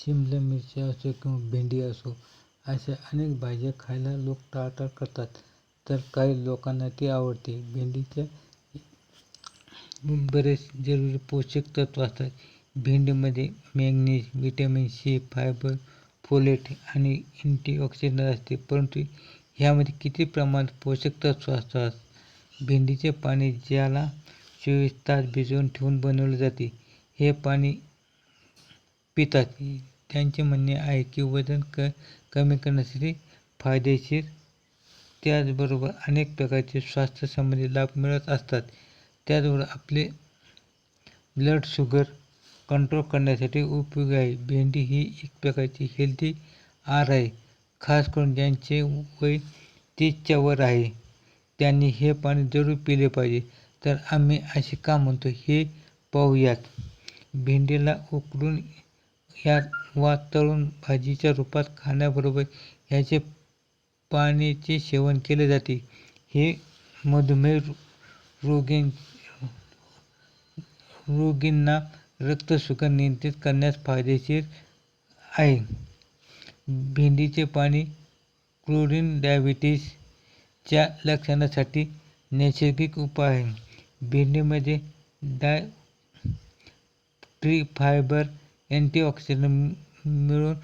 शिमला मिरची असो किंवा भेंडी असो, अशा अनेक भाज्या खायला लोक टाळाटाळ करतात, तर काही लोकांना ती आवडते. भेंडीच्या बरेच जरुरी पोषक तत्व असतात. भेंडीमध्ये manganese, vitamin C, fibre, folate आणि अँटीऑक्सिडंट असते. परंतु ह्यामध्ये किती प्रमाणात पोषक तत्व असतात? भेंडीचे पाणी, ज्याला 24 तास भिजवून ठेवून बनवले जाते, हे पाणी पितात. त्यांचे म्हणणे आहे की वजन कमी करण्यासाठी फायदेशीर, त्याचबरोबर अनेक प्रकारचे स्वास्थ्य संबंधी लाभ मिळत असतात. त्याचबरोबर आपले ब्लड शुगर कंट्रोल करण्यासाठी उपयोगी आहे. भेंडी ही एक प्रकारची हेल्दी आहार आहे. खास करून ज्यांचे वय 30च्या वर आहे त्यांनी हे पाणी जरूर पिले पाहिजे. तर आम्ही असे का म्हणतो हे पाहूयात. भेंडीला उकडून वा तळून भाजीच्या रूपात खाण्याबरोबर ह्याचे पाण्याचे सेवन केले जाते. हे मधुमेह रोगींना रक्तशुगर नियंत्रित करण्यास फायदेशीर आहे. भेंडीचे पाणी क्रोनिक डायबिटीसच्या लक्षणासाठी नैसर्गिक उपाय आहे. भेंडीमध्ये डायटरी फायबर, अँटीऑक्सिडंट मिळून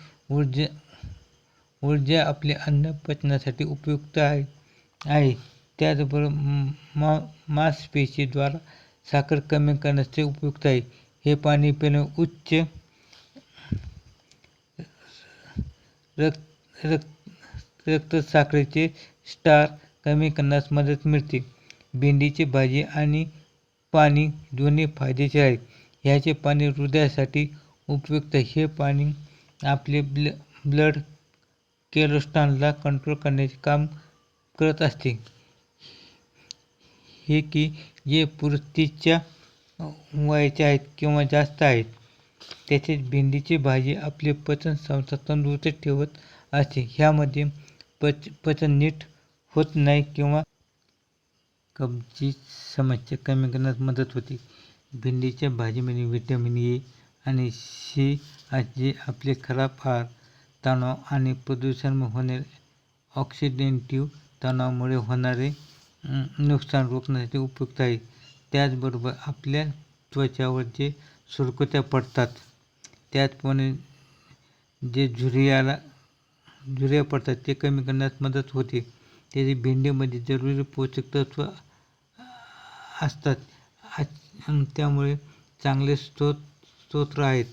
ऊर्जा आपले अन्न पचनासाठी उपयुक्त आहे. त्याचबरोबर मांसपेशीद्वारा साखर कमी करण्यासाठी उपयुक्त आहे. हे पाणी पिल्याने उच्च रक्तसाखरेचे स्तर कमी करण्यास मदत मिळते. भेंडीची भाजी आणि पाणी दोन्ही फायदेशीर आहेत. ह्याचे पाणी हृदयासाठी उपयुक्त आहे. हे पाणी आपले ब्लड कोलेस्ट्रॉलला कंट्रोल करण्याचे काम करत असते. हे की जे पुरुष 30च्या वयाचे आहेत किंवा जास्त आहेत. तसेच भेंडीची भाजी आपले पचन संस्था तंदुरुस्त ठेवत असते. ह्यामध्ये पचन नीट होत नाही किंवा कब्जियत समस्या कमी करण्यास मदत होते. भेंडीच्या भाजीमध्ये व्हिटॅमिन ए आणि सी जे आपले खराब आहार, तणाव आणि प्रदूषणामुळे होणारे ऑक्सिडेटिव्ह तणावामुळे होणारे नुकसान रोखण्यासाठी उपयुक्त आहे. त्याचबरोबर आपल्या त्वचावर जे सुरकुत्या पडतात, त्याचप्रमाणे जे झुरळ्या पडतात ते कमी करण्यास मदत होते. त्याचे भेंडीमध्ये जरुरी पोषक तत्व असतात, त्यामुळे चांगले स्रोत आहेत.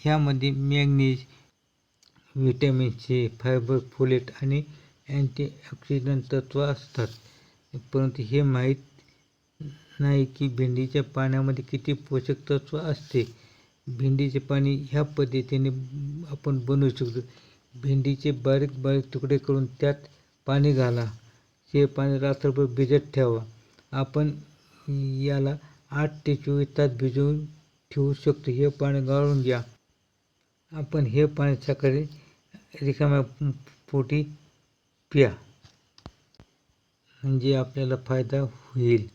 ह्यामध्ये manganese, vitamin C, fibre, folate आणि अँटीऑक्सिडंट तत्व असतात. परंतु हे माहीत नाही की भेंडीच्या पाण्यामध्ये किती पोषक तत्व असते. भेंडीचे पाणी ह्या पद्धतीने आपण बनवू शकतो. भेंडीचे बारीक बारीक तुकडे करून त्यात पाणी घाला. हे पाणी रात्रभर भिजत ठेवा. आपण याला 8 ते 24 तास भिजवून ठेवू शकतो. हे पाणी गाळून घ्या. आपण हे पाणी सकाळी रिकाम्या पोटी प्या, म्हणजे आपल्याला फायदा होईल.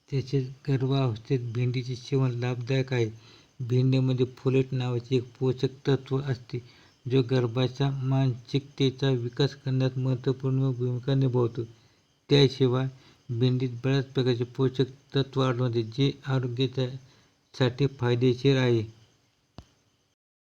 तसेच गर्भावस्थेत भेंडीचे सेवन लाभदायक आहे. भेंडीमध्ये फोलेट नावाचे एक पोषक तत्व असते, जो गर्भाच्या मानसिकतेचा विकास करण्यात महत्त्वपूर्ण भूमिका निभावतो. त्याशिवाय भेंडीत बऱ्याच प्रकारचे पोषक तत्व आढळून येते, जे आरोग्यासाठी फायदेशीर आहे.